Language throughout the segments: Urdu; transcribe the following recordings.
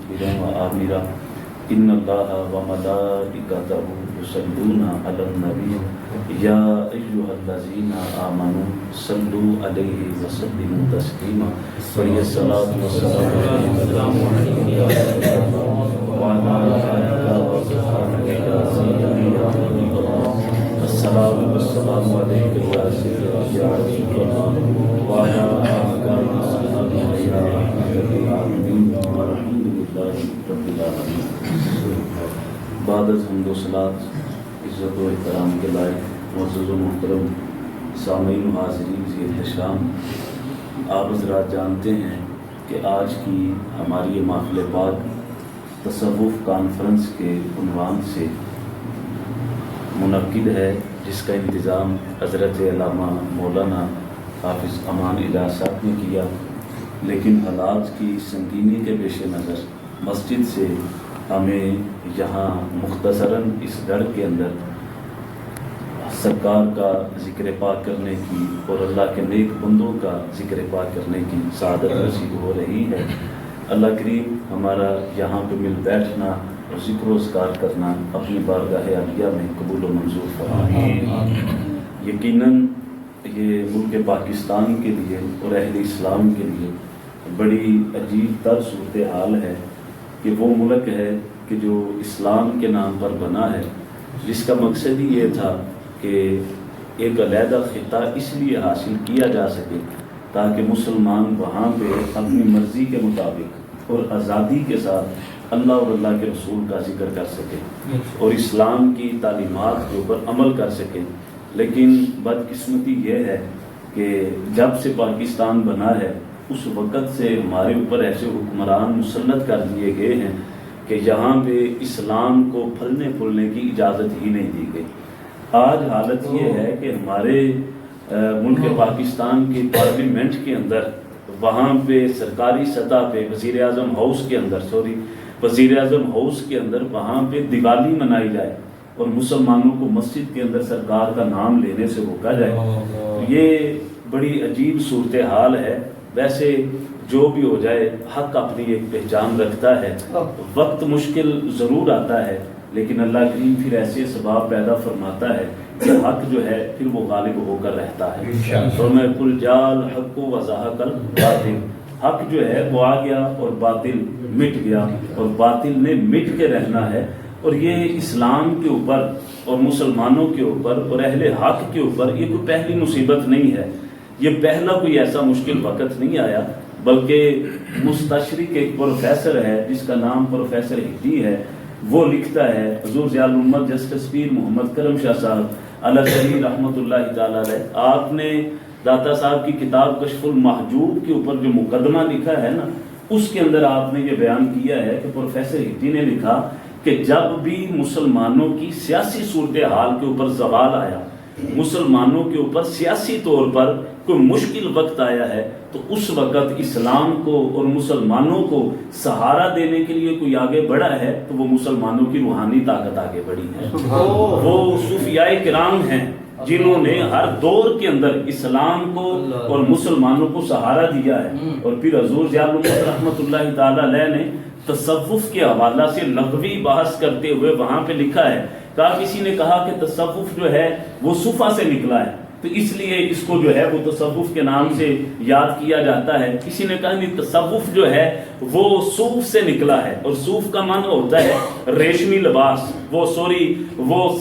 مستكبرا وآمرا إن الله وملائكته يصلون على النبي يا أيها الذين آمنوا صلوا عليه وسلموا تسليما فلي الصلاة والسلام عليك وعلى آلك وصحبك يا سيدي يا حبيب الله السلام والسلام عليك يا سيدي يا حبيب الله وعلى آلك وصحبك يا رحمة العالمين والحمد لله رب العالمين. بعد از حمد و صلات عزت و احترام کے لائق معزز و محترم سامعین و حاضرین ذی احتشام، آپ حضرات جانتے ہیں کہ آج کی ہماری یہ محفل پاک تصوف کانفرنس کے عنوان سے منعقد ہے، جس کا انتظام حضرت علامہ مولانا حافظ امان الہ صاحب نے کیا، لیکن حالات کی سنگینی کے پیش نظر مسجد سے ہمیں یہاں مختصراً اس گھر کے اندر سرکار کا ذکر پاک کرنے کی اور اللہ کے نیک بندوں کا ذکر پاک کرنے کی سعادت نصیب ہو رہی ہے۔ اللہ کریم ہمارا یہاں پہ مل بیٹھنا اور ذکر و اذکار کرنا اپنی بارگاہ عالیہ میں قبول و منظور فرمائے۔ یقیناً یہ ملک پاکستان کے لیے اور اہل اسلام کے لیے بڑی عجیب تر صورتحال ہے کہ وہ ملک ہے کہ جو اسلام کے نام پر بنا ہے، جس کا مقصد ہی یہ تھا کہ ایک علیحدہ خطہ اس لیے حاصل کیا جا سکے تاکہ مسلمان وہاں پہ اپنی مرضی کے مطابق اور آزادی کے ساتھ اللہ اور اللہ کے رسول کا ذکر کر سکے اور اسلام کی تعلیمات کے اوپر عمل کر سکے۔ لیکن بدقسمتی یہ ہے کہ جب سے پاکستان بنا ہے اس وقت سے ہمارے اوپر ایسے حکمران مسلط کر دیے گئے ہیں کہ یہاں پہ اسلام کو پھلنے پھولنے کی اجازت ہی نہیں دی گئی۔ آج حالت یہ ہے کہ ہمارے ملک پاکستان کی پارلیمنٹ کے اندر وہاں پہ سرکاری سطح پہ وزیر اعظم ہاؤس کے اندر وہاں پہ دیوالی منائی جائے اور مسلمانوں کو مسجد کے اندر سرکار کا نام لینے سے روکا جائے۔ یہ بڑی عجیب صورتحال ہے۔ ویسے جو بھی ہو جائے حق اپنی ایک پہچان رکھتا ہے، وقت مشکل ضرور آتا ہے لیکن اللہ کریم پھر ایسے اسباب پیدا فرماتا ہے کہ حق جو ہے پھر وہ غالب ہو کر رہتا ہے۔ تو میں قل جال حق و زہق الباطل، حق جو ہے وہ آ گیا اور باطل مٹ گیا اور باطل نے مٹ کے رہنا ہے۔ اور یہ اسلام کے اوپر اور مسلمانوں کے اوپر اور اہل حق کے اوپر یہ کوئی پہلی مصیبت نہیں ہے، یہ پہلا کوئی ایسا مشکل وقت نہیں آیا، بلکہ مستشرق ایک پروفیسر ہے جس کا نام پروفیسر ہٹی ہے، وہ لکھتا ہے، حضور ضیاء الامت جسٹس پیر محمد کرم شاہ صاحب علیہ رحمۃ اللہ تعالی علیہ، آپ نے داتا صاحب کی کتاب کشف المحجوب کے اوپر جو مقدمہ لکھا ہے نا، اس کے اندر آپ نے یہ بیان کیا ہے کہ پروفیسر ہٹی نے لکھا کہ جب بھی مسلمانوں کی سیاسی صورتحال کے اوپر زوال آیا، مسلمانوں کے اوپر سیاسی طور پر کوئی مشکل وقت آیا ہے، تو اس وقت اسلام کو اور مسلمانوں کو سہارا دینے کے لیے کوئی آگے بڑھا ہے تو وہ مسلمانوں کی روحانی طاقت آگے بڑھی ہے۔ وہ صوفیاء کرام ہیں جنہوں نے ہر دور کے اندر اسلام کو اور مسلمانوں کو سہارا دیا ہے۔ اور پھر حضور ضیاء الامت رحمۃ اللہ تعالی علیہ نے تصوف کے حوالہ سے لغوی بحث کرتے ہوئے وہاں پہ لکھا ہے، کسی نے کہا کہ تصوف جو ہے وہ صوفہ سے نکلا ہے تو اس لیے اس کو جو ہے وہ تصوف کے نام سے یاد کیا جاتا ہے۔ کسی نے کہا نہیں، تصوف جو ہے وہ صوف سے نکلا ہے، اور صوف کا معنی ہوتا ہے ریشمی لباس، وہ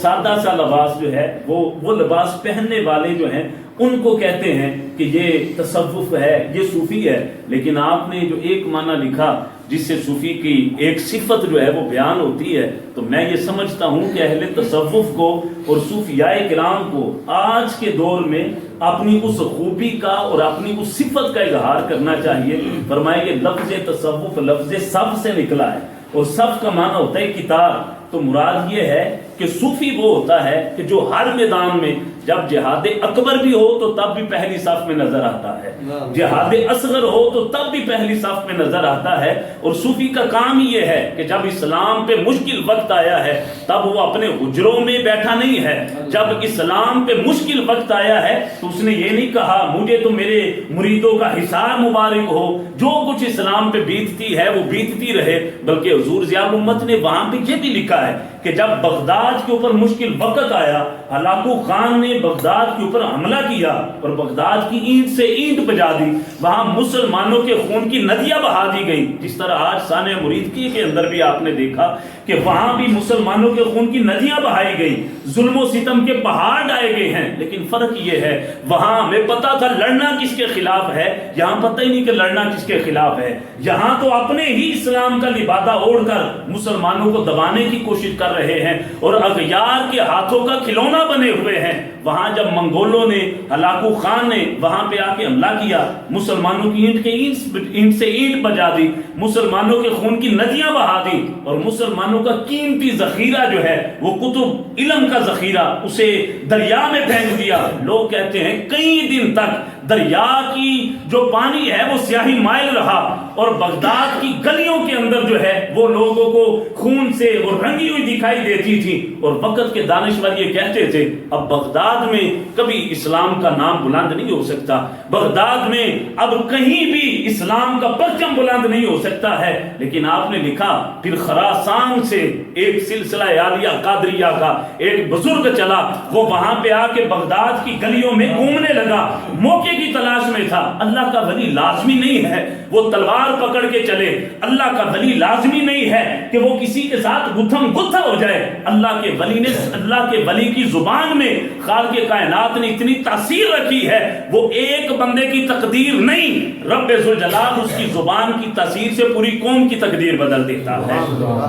سادہ سا لباس جو ہے وہ لباس پہننے والے جو ہیں ان کو کہتے ہیں کہ یہ تصوف ہے، یہ صوفی ہے۔ لیکن آپ نے جو ایک معنی لکھا جس سے صوفی کی ایک صفت جو ہے وہ بیان ہوتی ہے، تو میں یہ سمجھتا ہوں کہ اہل تصوف کو اور صوفیاء کرام کو آج کے دور میں اپنی اس خوبی کا اور اپنی اس صفت کا اظہار کرنا چاہیے۔ فرمائے کہ لفظ تصوف لفظ صف سے نکلا ہے، اور صف کا معنی ہوتا ہے کتار، تو مراد یہ ہے کہ صوفی وہ ہوتا ہے کہ جو ہر میدان میں جب جہاد اکبر بھی ہو تو تب بھی پہلی صف میں نظر آتا ہے، جہاد اصغر ہو تو تب بھی پہلی صف میں نظر آتا ہے۔ اور صوفی کا کام ہی یہ ہے کہ جب اسلام پہ مشکل وقت آیا ہے تب وہ اپنے حجروں میں بیٹھا نہیں ہے، جب اسلام پہ مشکل وقت آیا ہے تو اس نے یہ نہیں کہا مجھے تو میرے مریدوں کا حصار مبارک ہو، جو کچھ اسلام پہ بیتتی ہے وہ بیتتی رہے، بلکہ حضور ضیاء الامت نے وہاں پہ یہ بھی لکھا ہے کہ جب بغداد کے اوپر مشکل وقت آیا، ہلاکو خان نے بغداد کے اوپر حملہ کیا اور بغداد کی اینٹ سے اینٹ بجا دی، وہاں مسلمانوں کے خون کی ندیاں بہا دی گئی، جس طرح آج سانحہ مریدکی کے اندر بھی آپ نے دیکھا کہ وہاں بھی مسلمانوں کے خون کی ندیاں بہائی گئی، ظلم و ستم کے پہاڑ ڈائے گئے ہیں۔ لیکن فرق یہ ہے وہاں ہمیں پتا تھا لڑنا کس کے خلاف ہے، یہاں پتہ ہی نہیں کہ لڑنا کس کے خلاف ہے، یہاں تو اپنے ہی اسلام کا لبادہ اوڑھ کر مسلمانوں کو دبانے کی کوشش کر رہے ہیں اور اغیار کے ہاتھوں کا کھلونا بنے ہوئے ہیں۔ وہاں جب منگولوں نے، ہلاکو خان نے وہاں پہ آ کے حملہ کیا، مسلمانوں کی اینٹ سے اینٹ بجا دی، مسلمانوں کے خون کی ندیاں بہا دی اور مسلمانوں کا قیمتی ذخیرہ جو ہے وہ کتب علم کا ذخیرہ اسے دریا میں پھینک دیا۔ لوگ کہتے ہیں کئی دن تک دریا کی جو پانی ہے وہ سیاہی مائل رہا اور بغداد کی گلیوں کے اندر جو ہے وہ لوگوں کو خون سے وہ رنگی ہوئی دکھائی دیتی تھی، اور وقت کے دانشور یہ کہتے تھے اب بغداد میں کبھی اسلام کا نام بلند نہیں ہو سکتا، بغداد میں اب کہیں بھی اسلام کا پرچم بلند نہیں ہو سکتا ہے۔ لیکن آپ نے لکھا پھر خراسان سے ایک سلسلہ عالیہ قادریہ کا ایک بزرگ چلا، وہ وہاں پہ آ کے بغداد کی گلیوں میں گھومنے لگا، موقع کی تلاش میں تھا۔ اللہ کا ولی لازمی نہیں ہے وہ تلوار پکڑ کے چلے، اللہ کا ولی لازمی نہیں ہے کہ وہ کسی کے ساتھ گتھم گتھا ہو جائے۔ اللہ کے ولی نے، اللہ کے ولی کی زبان میں خالق کائنات نے اتنی تاثیر رکھی ہے، وہ ایک بندے کی تقدیر نہیں، رب ذوالجلال اس کی زبان کی تاثیر سے پوری قوم کی تقدیر بدل دیتا ہے۔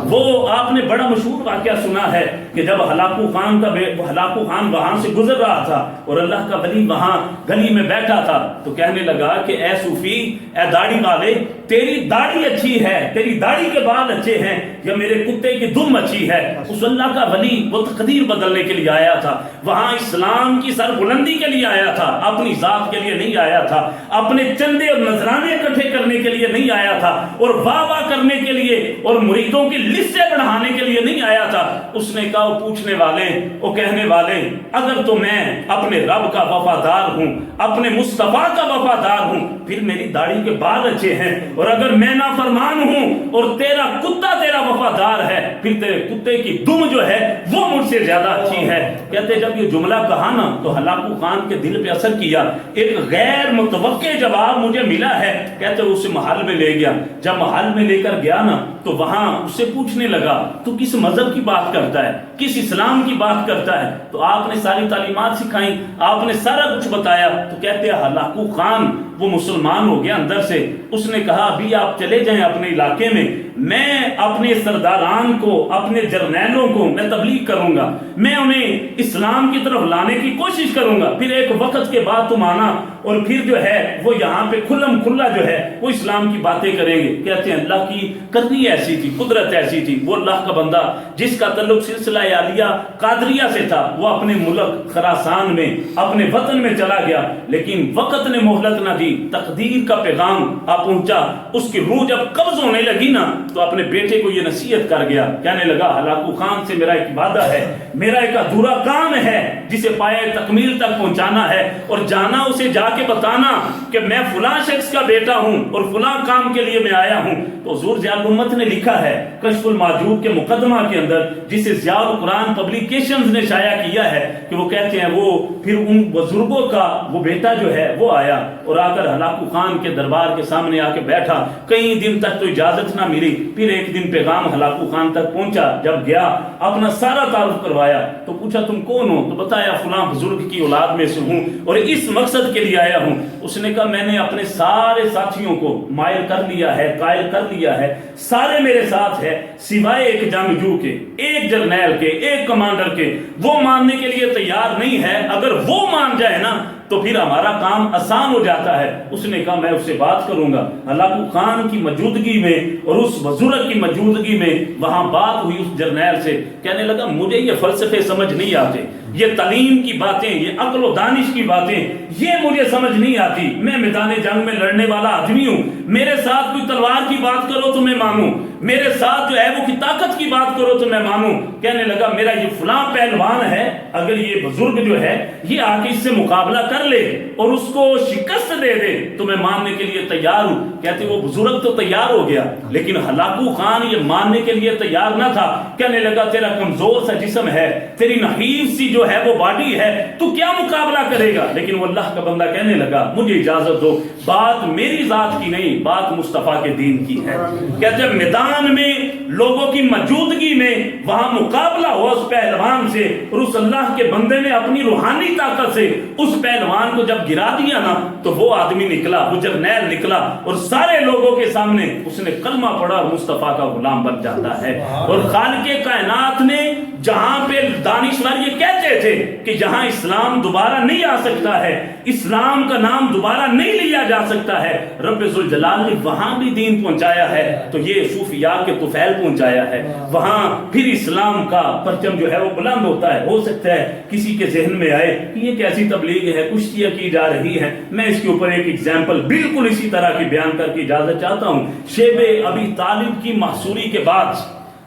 وہ آپ نے بڑا مشہور واقعہ سنا ہے کہ جب ہلاکو خان وہاں سے گزر رہا تھا اور اللہ کا ولی وہاں گلی میں بیٹھا تھا تو کہنے لگا کہ اے صوفی، اے داڑھی والے، تیری داڑھی اچھی ہے، تیری داڑھی کے بال اچھے ہیں، یا میرے کتے کی دم اچھی ہے۔ اس اللہ کا ولی وہ تقدیر بدلنے کے لیے آیا تھا، وہاں اسلام کی سر بلندی کے لیے آیا تھا، اپنی ذات کے لیے نہیں آیا تھا، اپنے چندے اور نذرانے اکٹھے کرنے کے لیے نہیں آیا تھا، اور واہ واہ کرنے کے لیے اور مریدوں کی لسٹیں بڑھانے کے لیے نہیں آیا تھا۔ اس نے کہا وہ پوچھنے والے، وہ کہنے والے، اگر تو میں اپنے رب کا وفادار ہوں، اپنے مصطفیٰ کا وفادار ہوں، پھر میری داڑھی کے بال اچھے ہیں، اور اگر میں نافرمان ہوں اور تیرا کتا تیرا وفادار ہے، پھر تیرے کتے کی دم جو ہے وہ مجھ سے زیادہ اچھی ہے۔ کہتے جب یہ جملہ کہا نا تو ہلاکو خان کے دل پہ اثر کیا، ایک غیر متوقع جواب مجھے ملا ہے۔ کہتے اسے محل میں لے گیا، جب محل میں لے کر گیا نا تو وہاں اس سے پوچھنے لگا تو کس مذہب کی بات کرتا ہے، کس اسلام کی بات کرتا ہے؟ تو آپ نے ساری تعلیمات سکھائیں، آپ نے سارا کچھ بتایا۔ تو کہتے ہیں ہلاکو خان وہ مسلمان ہو گیا اندر سے۔ اس نے کہا ابھی آپ چلے جائیں اپنے علاقے میں اپنے سرداران کو، اپنے جرنیلوں کو میں تبلیغ کروں گا، میں انہیں اسلام کی طرف لانے کی کوشش کروں گا، پھر ایک وقت کے بعد تم آنا اور پھر جو ہے وہ یہاں پہ کھلم کھلا جو ہے وہ اسلام کی باتیں کریں گے۔ کہتے ہیں اللہ کی کرنی ایسی تھی، قدرت ایسی تھی، وہ اللہ کا بندہ جس کا تعلق سلسلہ عالیہ قادریہ سے تھا وہ اپنے ملک خراسان میں اپنے وطن میں چلا گیا، لیکن وقت نے مہلت نہ دی، تقدیر کا پیغام آ پہنچا۔ اس کی روح جب قبض ہونے لگی نا تو اپنے بیٹے کو یہ نصیحت کر گیا، کہنے لگا ہلاکو خان سے میرا ایک وعدہ ہے، میرا ایک ادھورا کام ہے جسے پائے تکمیل تک پہنچانا ہے، اور جانا اسے جا کے بتانا کہ میں فلاں شخص کا بیٹا ہوں اور فلاں کام کے لیے میں آیا ہوں۔ تو حضور ضیاء الامت نے لکھا ہے کشف المحجوب کے مقدمہ کے اندر، جسے ضیاء القرآن پبلیکیشنز نے شائع کیا ہے، کہ وہ کہتے ہیں وہ پھر ان بزرگوں کا وہ بیٹا جو ہے وہ آیا اور آ کر ہلاکو خان کے دربار کے سامنے آ کے بیٹھا۔ کئی دن تک تو اجازت نہ ملی، پھر ایک دن پیغام ہلاکو خان تک پہنچا، جب گیا اپنا سارا تعارف کروایا تو پوچھا تم کون ہو؟ تو بتایا فلاں بزرگ کی اولاد میں سے ہوں اور اس مقصد کے لیے آیا ہوں۔ اس نے کہا میں نے اپنے سارے ساتھیوں کو مائل کر لیا ہے، قائل کر لیا ہے، سارے میرے ساتھ ہے سوائے ایک جنگجو کے، ایک جرنیل کے، ایک کمانڈر کے، وہ ماننے کے لیے تیار نہیں ہے، اگر وہ مان جائے نا تو پھر ہمارا کام آسان ہو جاتا ہے۔ اس نے کہا میں اس سے بات کروں گا۔ ہلاکو خان کی موجودگی میں اور اس بزرگ کی موجودگی میں وہاں بات ہوئی اس جرنیل سے، کہنے لگا مجھے یہ فلسفے سمجھ نہیں آتے، یہ تعلیم کی باتیں، یہ عقل و دانش کی باتیں یہ مجھے سمجھ نہیں آتی، میں میدان جنگ میں لڑنے والا آدمی ہوں، میرے ساتھ کوئی تلوار کی بات کرو تو میں مانوں، میرے ساتھ جو ہے وہ کی طاقت کی بات کرو تو میں مانوں۔ کہنے لگا میرا یہ فلاں پہلوان ہے، اگر یہ بزرگ جو ہے یہ آ کے اس سے مقابلہ کر لے اور اس کو شکست دے دے تو میں ماننے کے لیے تیار ہوں۔ کہتے وہ بزرگ تو تیار ہو گیا لیکن ہلاکو خان یہ ماننے کے لیے تیار نہ تھا۔ کہنے لگا تیرا کمزور سا جسم ہے، تیری نحیف سی جو ہے وہ باڈی ہے، تو کیا مقابلہ کرے گا؟ لیکن وہ اللہ کا بندہ کہنے لگا مجھے اجازت دو، بات میری ذات کی نہیں، بات مصطفیٰ کے دین کی ہے۔ کہتے ہیں میدان میں لوگوں کی موجودگی میں وہاں مقابلہ ہوا اس پہلوان سے، اور اس اللہ کے بندے نے اپنی روحانی طاقت سے اس پہلوان کو جب گرا دیا نا تو وہ آدمی نکلا، وہ جرنیل نکلا اور سارے لوگوں کے سامنے اس نے کلمہ پڑھا اور مصطفیٰ کا غلام بن جاتا ہے۔ اور خالق کائنات نے جہاں پہ دانشور یہ کہتے تھے کہ جہاں اسلام دوبارہ نہیں آ سکتا ہے، اسلام کا نام دوبارہ نہیں لیا جا سکتا ہے، رب ذوالجلال نے وہاں بھی دین پہنچایا ہے، تو یہ صوفیاء کے طفیل پہنچایا ہے، وہاں پھر اسلام کا پرچم جو ہے وہ بلند ہوتا ہے۔ ہو سکتا ہے کسی کے ذہن میں آئے کہ یہ کیسی تبلیغ ہے، کشتیاں کی جا رہی ہے، میں اس کے اوپر ایک ایگزامپل بالکل اسی طرح کی بیان کر کے اجازت چاہتا ہوں۔ شیب ابی طالب کی محصوری کے بعد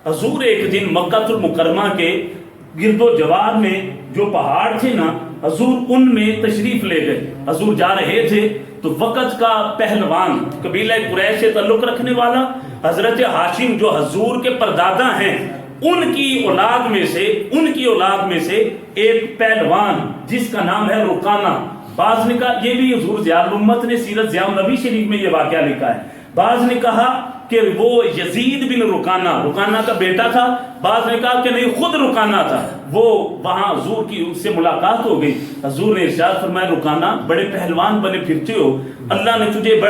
حضور ایک دن مکہ المکرمہ کے گرد و جوار میں جو پہاڑ تھے نا، حضور ان میں تشریف لے گئے۔ حضور جا رہے تھے تو وقت کا پہلوان، قبیلہ قریش سے تعلق رکھنے والا حضرت ہاشم جو حضور کے پردادا ہیں، ان کی اولاد میں سے ایک پہلوان جس کا نام ہے رکانہ، بعض نے کہا یہ بھی حضور ضیاء الامت نے سیرت ضیاء النبی شریف میں یہ واقعہ لکھا ہے، بعض نے کہا کہ وہ یزید بن رکانہ کا بیٹا تھا، بعض نے کہا کہ نہیں خود رکانہ تھا۔ وہ وہاں حضور کی ان سے ملاقات ہو گئی، حضور نے ارشاد فرمایا رکانہ بڑے پہلوان بنے پھرتے ہو، اللہ نے تجھے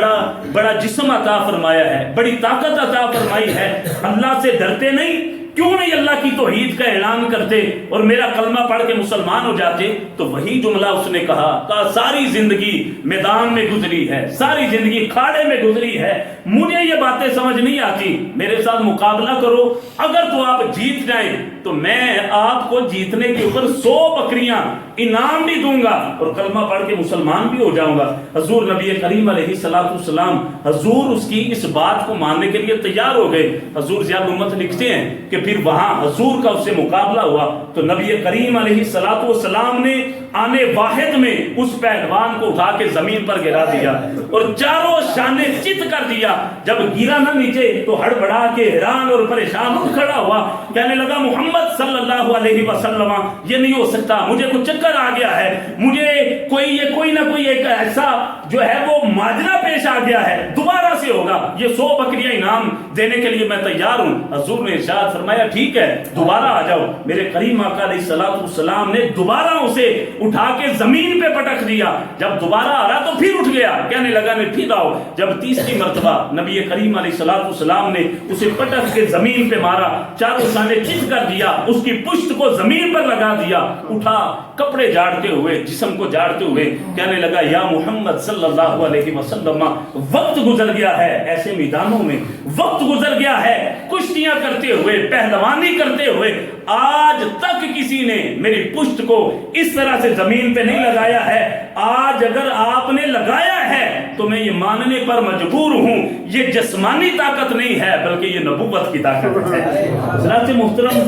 بڑا جسم عطا فرمایا ہے، بڑی طاقت عطا فرمائی ہے، اللہ سے ڈرتے نہیں؟ کیوں نہیں اللہ کی توحید کا اعلان کرتے اور میرا کلمہ پڑھ کے مسلمان ہو جاتے؟ تو وہی جملہ اس نے کہا ساری زندگی میدان میں گزری ہے، ساری زندگی کھاڑے میں گزری ہے، مجھے یہ باتیں سمجھ نہیں آتی، میرے ساتھ مقابلہ کرو، اگر تو آپ جیت جائیں تو میں آپ کو جیتنے کے اوپر 100 بکریاں انعام بھی دوں گا اور کلمہ پڑھ کے مسلمان بھی ہو جاؤں گا۔ حضور نبی کریم علیہ السلام حضور اس کی اس بات کو ماننے کے لیے تیار ہو گئے۔ حضور ضیاء الامت لکھتے ہیں کہ پھر وہاں حضور کا اس سے مقابلہ ہوا تو نبی کریم علیہ السلام نے آنے واحد میں اس پہلوان کو اٹھا کے زمین پر گرا دیا اور چاروں شانے چت کر دیا۔ جب گرا نہ نیچے تو ہڑبڑا کے حیران اور پریشان ہو کھڑا ہوا، کہنے لگا محمد صلی اللہ علیہ وسلم یہ نہیں ہو سکتا، مجھے کچھ چکر آ گیا ہے، مجھے کوئی نہ کوئی ایک ایسا جو ہے وہ ماجرا پیش آ گیا ہے، دوبارہ سے ہوگا، یہ 100 بکریاں انعام دینے کے لیے میں تیار ہوں۔ حضور نے ارشاد فرمایا ٹھیک ہے دوبارہ آ جاؤ۔ میرے کریم آقا علیہ السلام نے دوبارہ اسے اٹھا کے زمین پہ پٹک دیا، جب دوبارہ آ رہا تو پھر اٹھ گیا، کہنے لگا میں پھر آؤ۔ جب تیسری مرتبہ نبی کریم علیہ السلام نے اسے پٹک کے زمین پہ مارا، چاروں شانے چت کر دیا، اس کی پشت کو زمین پر لگا دیا، اٹھا کپڑے جاڑتے ہوئے، جسم کو جاڑتے ہوئے کہنے لگا یا محمد صلی اللہ علیہ وسلم وقت گزر گیا ہے، ایسے میدانوں میں وقت گزر گیا ہے، کشتیاں کرتے ہوئے، پہلوانی کرتے ہوئے، آج تک کسی نے میری پشت کو اس طرح سے زمین پہ نہیں لگایا ہے، آج اگر آپ نے لگایا ہے تو میں یہ ماننے پر مجبور ہوں یہ جسمانی طاقت نہیں ہے بلکہ یہ نبوت کی طاقت ہے۔ حضرات محترم،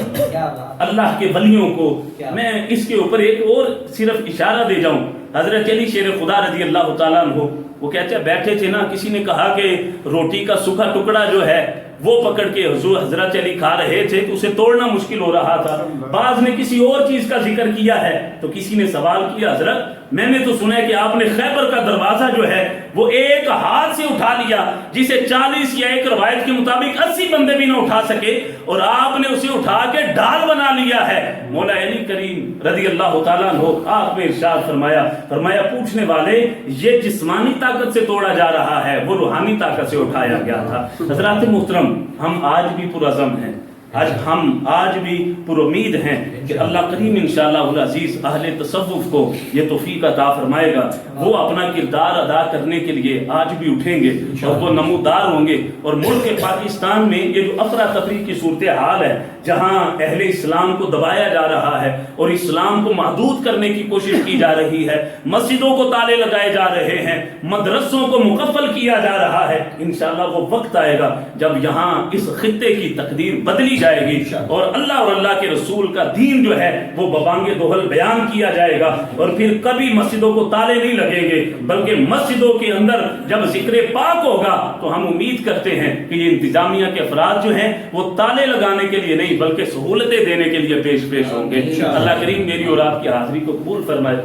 اللہ کے ولیوں کو میں اس کے اوپر ایک اور صرف اشارہ دے جاؤں۔ حضرت علی شیر خدا رضی اللہ تعالیٰ عنہ وہ کہتے ہیں بیٹھے تھے نا، کسی نے کہا کہ روٹی کا سوکھا ٹکڑا جو ہے وہ پکڑ کے حضرت علی کھا رہے تھے تو اسے توڑنا مشکل ہو رہا تھا، بعض نے کسی اور چیز کا ذکر کیا ہے تو کسی نے سوال کیا حضرت میں نے تو سنا ہے کہ آپ نے خیبر کا دروازہ جو ہے وہ ایک ہاتھ سے اٹھا لیا جسے 40 یا ایک روایت کے مطابق 80 بندے بھی نہ اٹھا سکے، اور آپ نے اسے اٹھا کے ڈھال بنا لیا ہے۔ مولا علی کریم رضی اللہ تعالیٰ عنہ آپ نے ارشاد فرمایا پوچھنے والے یہ جسمانی طاقت سے توڑا جا رہا ہے، وہ روحانی طاقت سے اٹھایا گیا تھا۔ حضرات محترم، ہم آج بھی پرعزم ہیں آج ہم آج بھی پر امید ہیں کہ اللہ کریم انشاءاللہ العزیز اہل تصوف کو یہ توفیق عطا فرمائے گا، وہ اپنا کردار ادا کرنے کے لیے آج بھی اٹھیں گے اور وہ نمودار ہوں گے، اور ملک پاکستان میں یہ جو افراتفری کی صورتحال ہے، جہاں اہل اسلام کو دبایا جا رہا ہے اور اسلام کو محدود کرنے کی کوشش کی جا رہی ہے، مسجدوں کو تالے لگائے جا رہے ہیں، مدرسوں کو مقفل کیا جا رہا ہے، انشاءاللہ وہ وقت آئے گا جب یہاں اس خطے کی تقدیر بدلی جائے گی اور اللہ کے رسول کا دین جو ہے وہ ببانگ دوہل بیان کیا جائے گا، اور پھر کبھی مسجدوں کو تالے نہیں لگیں گے، بلکہ مسجدوں کے اندر جب ذکر پاک ہوگا تو ہم امید کرتے ہیں کہ یہ انتظامیہ کے افراد جو ہیں وہ تالے لگانے کے لیے نہیں بلکہ سہولتیں دینے کے لیے پیش ہوں گے۔ اللہ کریم میری اور آپ کی حاضری کو قبول فرمائے۔